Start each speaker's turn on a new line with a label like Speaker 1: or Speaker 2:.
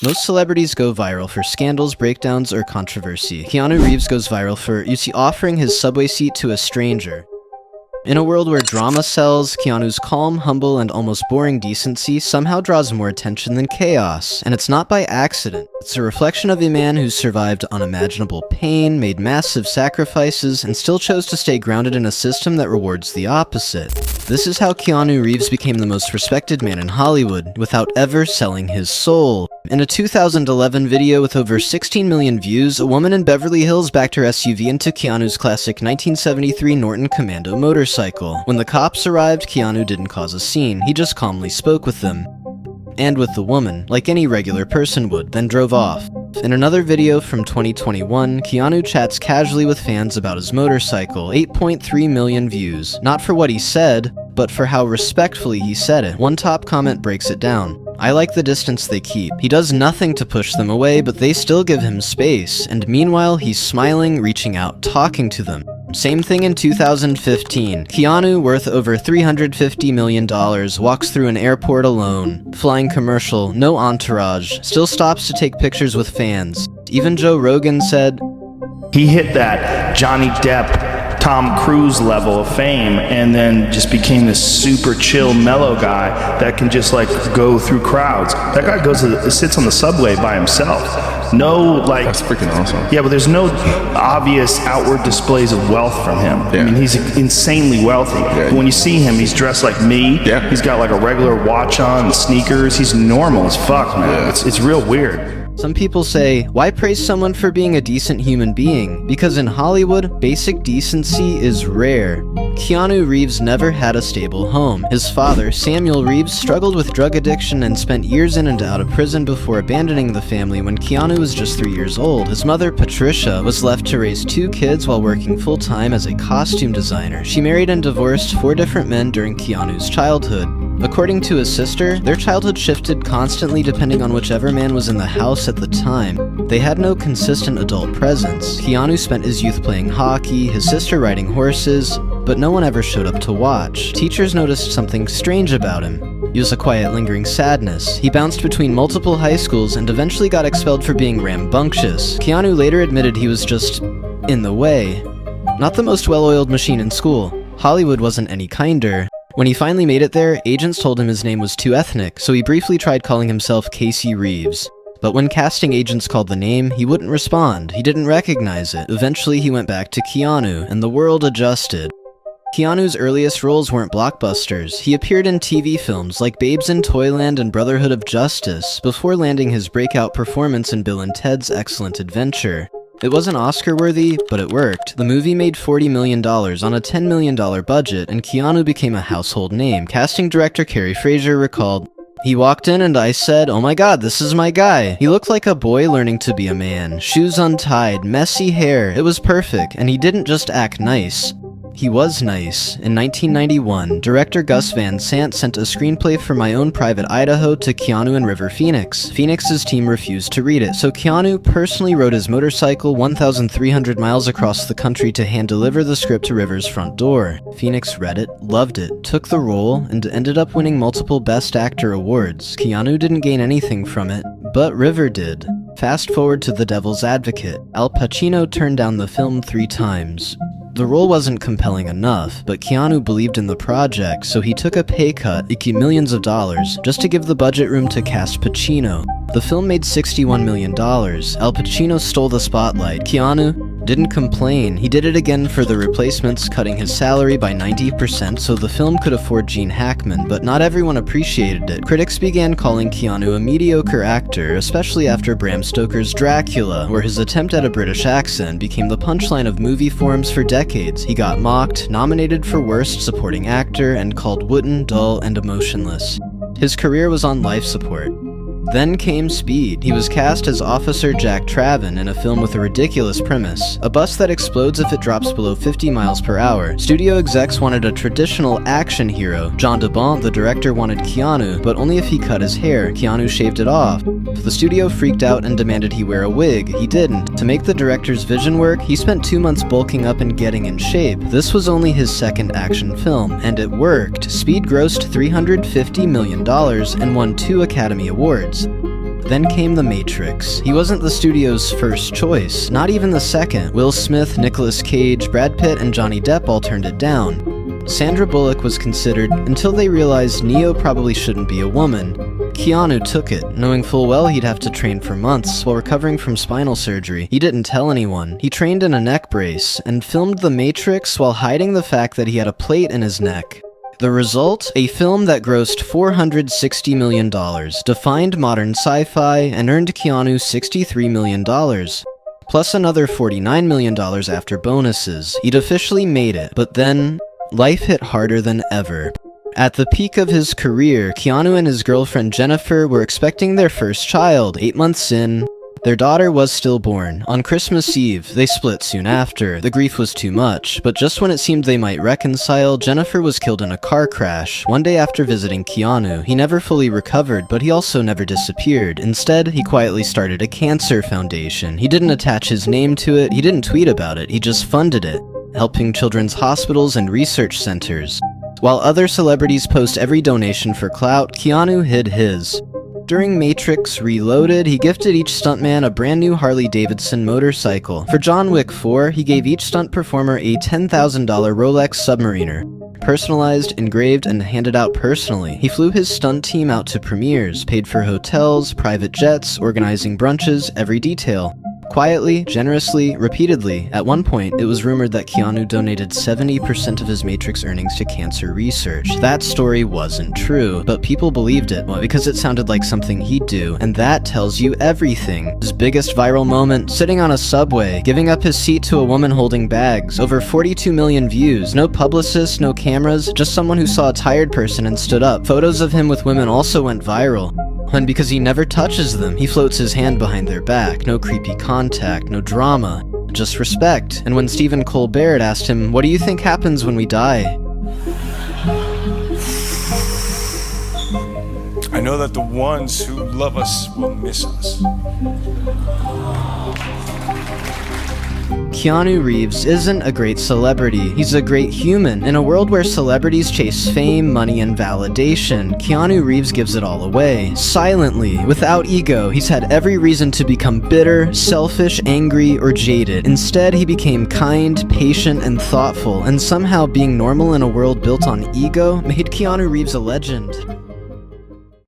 Speaker 1: Most celebrities go viral for scandals, breakdowns, or controversy. Keanu Reeves goes viral for, offering his subway seat to a stranger. In a world where drama sells, Keanu's calm, humble, and almost boring decency somehow draws more attention than chaos. And it's not by accident. It's a reflection of a man who survived unimaginable pain, made massive sacrifices, and still chose to stay grounded in a system that rewards the opposite. This is how Keanu Reeves became the most respected man in Hollywood, without ever selling his soul. In a 2011 video with over 16 million views, a woman in Beverly Hills backed her SUV into Keanu's classic 1973 Norton Commando motorcycle. When the cops arrived, Keanu didn't cause a scene, he just calmly spoke with them. And with the woman, like any regular person would, then drove off. In another video from 2021, Keanu chats casually with fans about his motorcycle, 8.3 million views. Not for what he said, but for how respectfully he said it. One top comment breaks it down. "I like the distance they keep. He does nothing to push them away, but they still give him space. And meanwhile, he's smiling, reaching out, talking to them." Same thing in 2015. Keanu, worth over $350 million, walks through an airport alone. Flying commercial, no entourage, still stops to take pictures with fans. Even Joe Rogan said,
Speaker 2: "He hit that Johnny Depp, Tom Cruise level of fame and then just became this super chill, mellow guy that can just like go through crowds." That guy sits on the subway by himself. No, like...
Speaker 3: That's freaking awesome.
Speaker 2: Yeah, but there's no obvious outward displays of wealth from him.
Speaker 3: Yeah.
Speaker 2: I mean, he's insanely wealthy.
Speaker 3: Yeah.
Speaker 2: But when you see him, he's dressed like me.
Speaker 3: Yeah.
Speaker 2: He's got like a regular watch on and sneakers. He's normal as fuck, man.
Speaker 3: Yeah.
Speaker 2: It's real weird.
Speaker 1: Some people say, why praise someone for being a decent human being? Because in Hollywood, basic decency is rare. Keanu Reeves never had a stable home. His father, Samuel Reeves, struggled with drug addiction and spent years in and out of prison before abandoning the family when Keanu was just 3 years old. His mother, Patricia, was left to raise 2 kids while working full-time as a costume designer. She married and divorced 4 different men during Keanu's childhood. According to his sister, their childhood shifted constantly depending on whichever man was in the house at the time. They had no consistent adult presence. Keanu spent his youth playing hockey, his sister riding horses, but no one ever showed up to watch. Teachers noticed something strange about him. He was a quiet, lingering sadness. He bounced between multiple high schools and eventually got expelled for being rambunctious. Keanu later admitted he was just in the way. Not the most well-oiled machine in school. Hollywood wasn't any kinder. When he finally made it there, agents told him his name was too ethnic, so he briefly tried calling himself Casey Reeves. But when casting agents called the name, he wouldn't respond. He didn't recognize it. Eventually, he went back to Keanu, and the world adjusted. Keanu's earliest roles weren't blockbusters. He appeared in TV films like Babes in Toyland and Brotherhood of Justice, before landing his breakout performance in Bill and Ted's Excellent Adventure. It wasn't Oscar-worthy, but it worked. The movie made $40 million on a $10 million budget, and Keanu became a household name. Casting director Carrie Fraser recalled, "He walked in and I said, 'Oh my god, this is my guy.' He looked like a boy learning to be a man. Shoes untied, messy hair. It was perfect, and he didn't just act nice. He was nice." In 1991, director Gus Van Sant sent a screenplay for My Own Private Idaho to Keanu and River Phoenix. Phoenix's team refused to read it, so Keanu personally rode his motorcycle 1,300 miles across the country to hand-deliver the script to River's front door. Phoenix read it, loved it, took the role, and ended up winning multiple Best Actor awards. Keanu didn't gain anything from it, but River did. Fast forward to The Devil's Advocate. Al Pacino turned down the film 3 times. The role wasn't compelling enough, but Keanu believed in the project, so he took a pay cut, millions of dollars, just to give the budget room to cast Pacino. The film made $61 million. Al Pacino stole the spotlight. Keanu didn't complain. He did it again for The Replacements, cutting his salary by 90% so the film could afford Gene Hackman, but not everyone appreciated it. Critics began calling Keanu a mediocre actor, especially after Bram Stoker's Dracula, where his attempt at a British accent became the punchline of movie forums for decades. He got mocked, nominated for Worst Supporting Actor, and called wooden, dull, and emotionless. His career was on life support. Then came Speed. He was cast as Officer Jack Traven in a film with a ridiculous premise: a bus that explodes if it drops below 50 miles per hour. Studio execs wanted a traditional action hero. John DeBont, the director, wanted Keanu, but only if he cut his hair. Keanu shaved it off. The studio freaked out and demanded he wear a wig. He didn't. To make the director's vision work, he spent 2 months bulking up and getting in shape. This was only his second action film, and it worked. Speed grossed $350 million and won 2 Academy Awards. Then came The Matrix. He wasn't the studio's first choice, not even the second. Will Smith, Nicolas Cage, Brad Pitt, and Johnny Depp all turned it down. Sandra Bullock was considered until they realized Neo probably shouldn't be a woman. Keanu took it, knowing full well he'd have to train for months while recovering from spinal surgery. He didn't tell anyone. He trained in a neck brace, and filmed The Matrix while hiding the fact that he had a plate in his neck. The result? A film that grossed $460 million, defined modern sci-fi, and earned Keanu $63 million. Plus another $49 million after bonuses. He'd officially made it, but then life hit harder than ever. At the peak of his career, Keanu and his girlfriend Jennifer were expecting their first child. 8 months in, their daughter was stillborn. On Christmas Eve, they split soon after. The grief was too much, but just when it seemed they might reconcile, Jennifer was killed in a car crash. One day after visiting Keanu, he never fully recovered, but he also never disappeared. Instead, he quietly started a cancer foundation. He didn't attach his name to it, he didn't tweet about it, he just funded it, helping children's hospitals and research centers. While other celebrities post every donation for clout, Keanu hid his. During Matrix Reloaded, he gifted each stuntman a brand new Harley-Davidson motorcycle. For John Wick 4, he gave each stunt performer a $10,000 Rolex Submariner. Personalized, engraved, and handed out personally. He flew his stunt team out to premieres, paid for hotels, private jets, organizing brunches, every detail. Quietly, generously, repeatedly. At one point, it was rumored that Keanu donated 70% of his Matrix earnings to cancer research. That story wasn't true, but people believed it, well, because it sounded like something he'd do, and that tells you everything. His biggest viral moment, sitting on a subway, giving up his seat to a woman holding bags. Over 42 million views. No publicists, no cameras, just someone who saw a tired person and stood up. Photos of him with women also went viral. And because he never touches them, he floats his hand behind their back. No creepy contact, no drama, just respect. And when Stephen Colbert asked him, "What do you think happens when we die?"
Speaker 3: I know that the ones who love us will miss us.
Speaker 1: Keanu Reeves isn't a great celebrity, he's a great human. In a world where celebrities chase fame, money, and validation, Keanu Reeves gives it all away. Silently, without ego, he's had every reason to become bitter, selfish, angry, or jaded. Instead, he became kind, patient, and thoughtful, and somehow being normal in a world built on ego made Keanu Reeves a legend.